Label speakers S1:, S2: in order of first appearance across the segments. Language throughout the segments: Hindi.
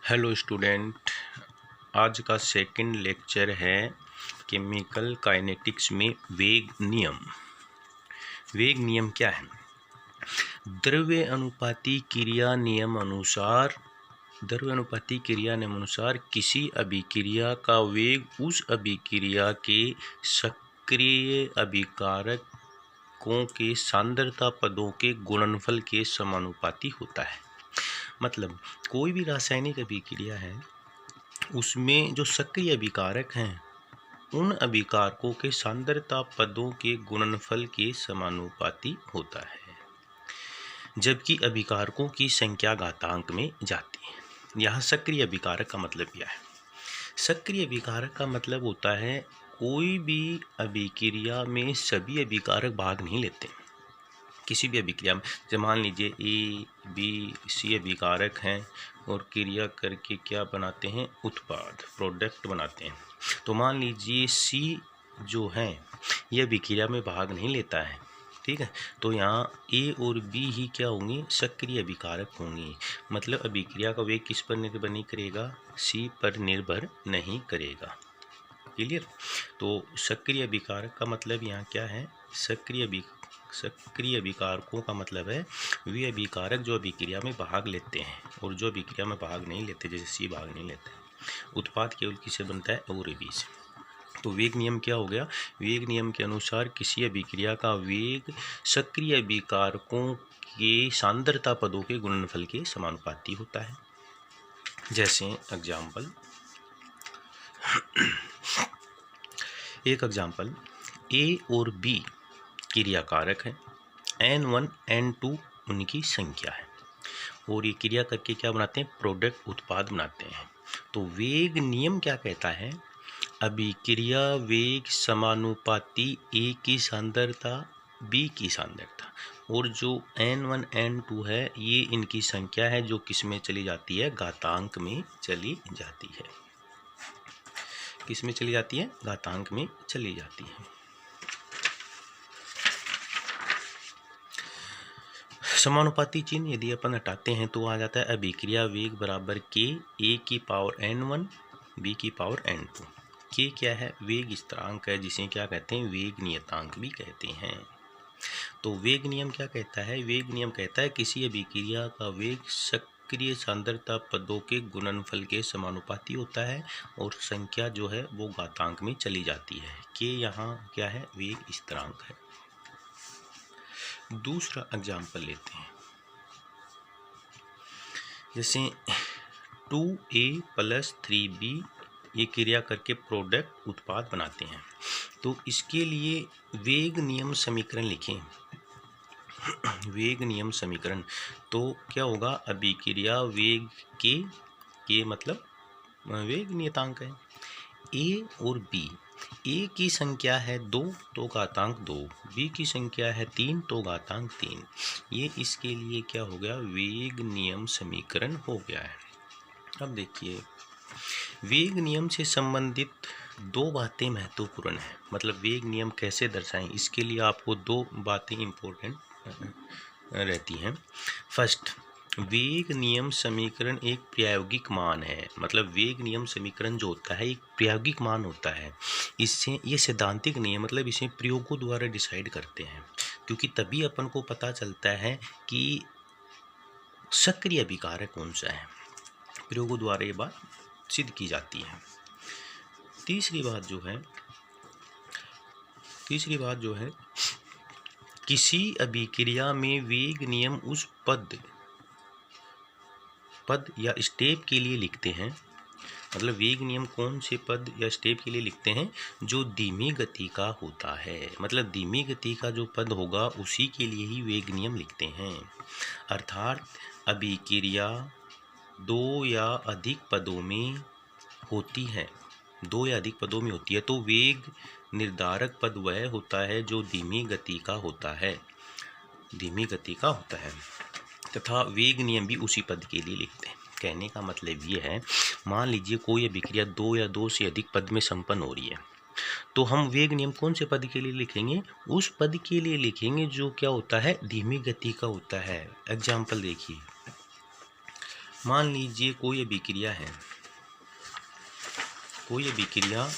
S1: हेलो स्टूडेंट, आज का सेकंड लेक्चर है केमिकल काइनेटिक्स में वेग नियम। वेग नियम क्या है? द्रव्य अनुपाती क्रिया नियम अनुसार किसी अभिक्रिया का वेग उस अभिक्रिया के सक्रिय अभिकारकों के सांद्रता पदों के गुणनफल के समानुपाती होता है। मतलब कोई भी रासायनिक अभिक्रिया है, उसमें जो सक्रिय अभिकारक हैं उन अभिकारकों के सांद्रता पदों के गुणनफल के समानुपाती होता है, जबकि अभिकारकों की संख्या घातांक में जाती है। यहाँ सक्रिय अभिकारक का मतलब क्या है? सक्रिय अभिकारक का मतलब होता है कोई भी अभिक्रिया में सभी अभिकारक भाग नहीं लेते। किसी भी अभिक्रिया में, जब मान लीजिए ए बी सी अभिकारक हैं और क्रिया करके क्या बनाते हैं, उत्पाद प्रोडक्ट बनाते हैं। तो मान लीजिए सी जो है यह अभिक्रिया में भाग नहीं लेता है, ठीक है। तो यहाँ ए और बी ही क्या होंगे, सक्रिय अभिकारक होंगे। मतलब अभिक्रिया का वेग किस पर निर्भर नहीं करेगा, सी पर निर्भर नहीं करेगा। क्लियर? तो सक्रिय अभिकारक का मतलब यहाँ क्या है, सक्रिय अभिकारकों का मतलब है वे अभिकारक जो अभिक्रिया में भाग लेते हैं, और जो अभिक्रिया में भाग नहीं लेते, जैसे सी भाग नहीं लेता है। उत्पाद केवल किससे बनता है, और बी से। तो वेग नियम क्या हो गया? वेग नियम के अनुसार किसी अभिक्रिया का वेग सक्रिय अभिकारकों के सांद्रता पदों के गुणनफल के समानुपाती होता है। जैसे एग्जाम्पल, एक एग्जाम्पल, ए और बी क्रियाकारक है, N1 N2 उनकी संख्या है, और ये क्रिया करके क्या बनाते हैं, प्रोडक्ट उत्पाद बनाते हैं। तो वेग नियम क्या कहता है, अभिक्रिया वेग समानुपाती ए की सांद्रता बी की सांद्रता, और जो N1 N2 है ये इनकी संख्या है जो किस में चली जाती है, घातांक में चली जाती है। किस में चली जाती है, घातांक में चली जाती है। समानुपाती चिन्ह यदि अपन हटाते हैं तो आ जाता है अभिक्रिया वेग बराबर के ए की पावर N1 बी की पावर N2। के क्या है, वेग स्थिरांक है, जिसे क्या कहते हैं, वेग नियतांक भी कहते हैं। तो वेग नियम क्या कहता है, वेग नियम कहता है किसी अभिक्रिया का वेग सक्रिय सांद्रता पदों के गुणनफल के समानुपाती होता है, और संख्या जो है वो घातांक में चली जाती है। के यहाँ क्या है, वेग स्थिरांक है। दूसरा एग्जाम्पल लेते हैं, जैसे 2A + 3B ये क्रिया करके प्रोडक्ट उत्पाद बनाते हैं। तो इसके लिए वेग नियम समीकरण लिखें। वेग नियम समीकरण तो क्या होगा, अभिक्रिया वेग के मतलब वेग नियतांक है। ए और बी, ए की संख्या है 2 तो घातांक 2, बी की संख्या है 3 तो घातांक 3। ये इसके लिए क्या हो गया, वेग नियम समीकरण हो गया है। अब देखिए, वेग नियम से संबंधित दो बातें महत्वपूर्ण हैं। मतलब वेग नियम कैसे दर्शाएं, इसके लिए आपको दो बातें इम्पोर्टेंट रहती हैं। फर्स्ट, वेग नियम समीकरण एक प्रायोगिक मान है। मतलब वेग नियम समीकरण जो होता है एक प्रायोगिक मान होता है। इससे ये सैद्धांतिक नहीं है, मतलब इसे प्रयोगों द्वारा डिसाइड करते हैं, क्योंकि तभी अपन को पता चलता है कि सक्रिय अभिकारक कौन सा है। प्रयोगों द्वारा ये बात सिद्ध की जाती है। तीसरी बात जो है किसी अभिक्रिया में वेग नियम उस पद या स्टेप के लिए लिखते हैं। मतलब वेग नियम कौन से पद या स्टेप के लिए लिखते हैं, जो धीमी गति का होता है। मतलब धीमी गति का जो पद होगा उसी के लिए ही वेग नियम लिखते हैं। अर्थात अभिक्रिया 2 या अधिक पदों में होती है, 2 या अधिक पदों में होती है, तो वेग निर्धारक पद वह होता है जो धीमी गति का होता है, तथा वेग नियम भी उसी पद के लिए लिखते हैं। कहने का मतलब ये है, मान लीजिए कोई अभिक्रिया 2 या 2 से अधिक पद में संपन्न हो रही है, तो हम वेग नियम कौन से पद के लिए लिखेंगे, उस पद के लिए लिखेंगे जो क्या होता है, धीमी गति का होता है। एग्जाम्पल देखिए, मान लीजिए कोई अभिक्रिया है, कोई अभिक्रिया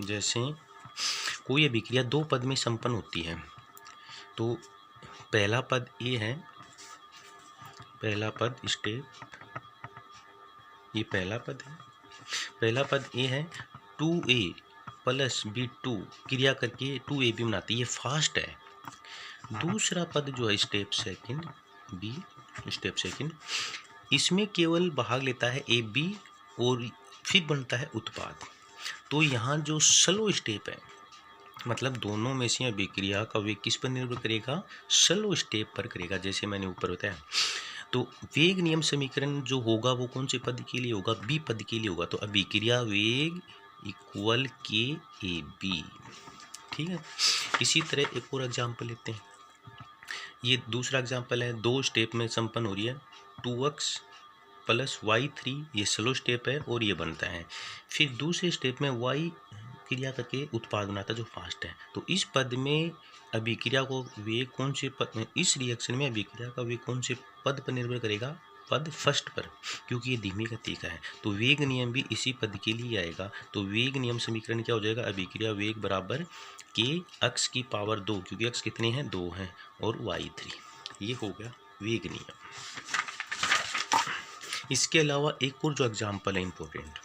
S1: जैसे कोई अभिक्रिया दो पद में संपन्न होती है। तो पहला पद ए है, पहला पद स्टेप, ये पहला पद है, पहला पद ए है 2a प्लस b2 क्रिया करके 2ab बनाती है, ये फास्ट है। दूसरा पद जो है step second B, step second, इसमें केवल भाग लेता है ए बी और फिर बनता है उत्पाद। तो यहाँ जो स्लो स्टेप है, मतलब दोनों में से अभिक्रिया का वेग किस पर निर्भर करेगा, स्लो स्टेप पर करेगा, जैसे मैंने ऊपर बताया। तो वेग नियम समीकरण जो होगा वो कौन से पद के लिए होगा, बी पद के लिए होगा। तो अभिक्रिया वेग इक्वल के ए बी, ठीक है। इसी तरह एक और एग्जाम्पल लेते हैं, ये दूसरा एग्जाम्पल है, दो स्टेप में संपन्न हो रही है, 2x प्लस y3, ये स्लो स्टेप है और ये बनता है। फिर दूसरे स्टेप में y क्रिया करके उत्पाद बनाता है जो फास्ट है। तो इस पद में अभिक्रिया को वेग कौन से पद में, इस रिएक्शन में अभिक्रिया का वेग कौन से पद पर निर्भर करेगा, पद फर्स्ट पर, क्योंकि ये धीमी गति का है। तो वेग नियम भी इसी पद के लिए आएगा। तो वेग नियम समीकरण क्या हो जाएगा, अभिक्रिया वेग बराबर के x की पावर 2, क्योंकि x कितने हैं, 2 हैं, और y3, ये हो गया वेग नियम। इसके अलावा एक और जो एग्जाम्पल है इम्पोर्टेंट,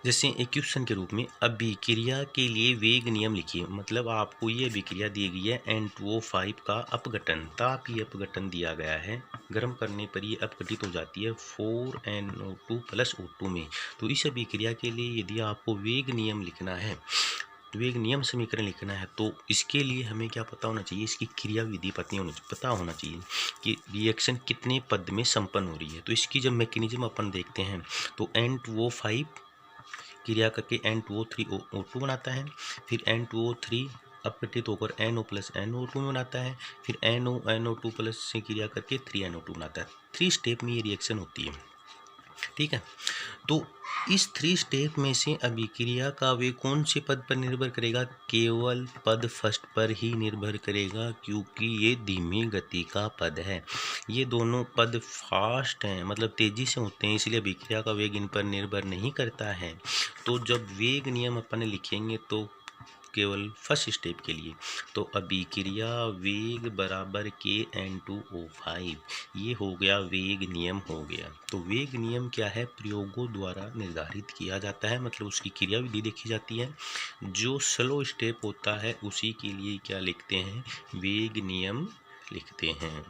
S1: जैसे एक क्वेश्चन के रूप में अभिक्रिया के लिए वेग नियम लिखिए। मतलब आपको ये अभिक्रिया दी गई है N2O5 का अपघटन, ताप ये अपघटन दिया गया है, गर्म करने पर ये अपघटित हो जाती है 4NO2 प्लस O2 में। तो इस अभिक्रिया के लिए यदि आपको वेग नियम लिखना है, वेग नियम समीकरण लिखना है, तो इसके लिए हमें क्या पता होना चाहिए, इसकी क्रिया विधि पता होना चाहिए कि रिएक्शन कितने पद में संपन्न हो रही है। तो इसकी जब मैकेनिज्म अपन देखते हैं, तो N2O5 क्रिया करके N2O3O2 बनाता है, फिर N2O3 अपघटित होकर NO प्लस NO2 में बनाता है, फिर NO2 प्लस से क्रिया करके 3NO2 बनाता है। 3 स्टेप में ये रिएक्शन होती है, ठीक है। तो इस 3 स्टेप में से अभिक्रिया का वेग कौन से पद पर निर्भर करेगा, केवल पद फर्स्ट पर ही निर्भर करेगा, क्योंकि ये धीमी गति का पद है। ये दोनों पद फास्ट हैं, मतलब तेजी से होते हैं, इसलिए अभिक्रिया का वेग इन पर निर्भर नहीं करता है। तो जब वेग नियम अपन लिखेंगे तो केवल फर्स्ट स्टेप के लिए, तो अभिक्रिया वेग बराबर के N2O5, ये हो गया वेग नियम हो गया। तो वेग नियम क्या है, प्रयोगों द्वारा निर्धारित किया जाता है, मतलब उसकी क्रिया विधि देखी जाती है। जो स्लो स्टेप होता है उसी के लिए क्या लिखते हैं, वेग नियम लिखते हैं।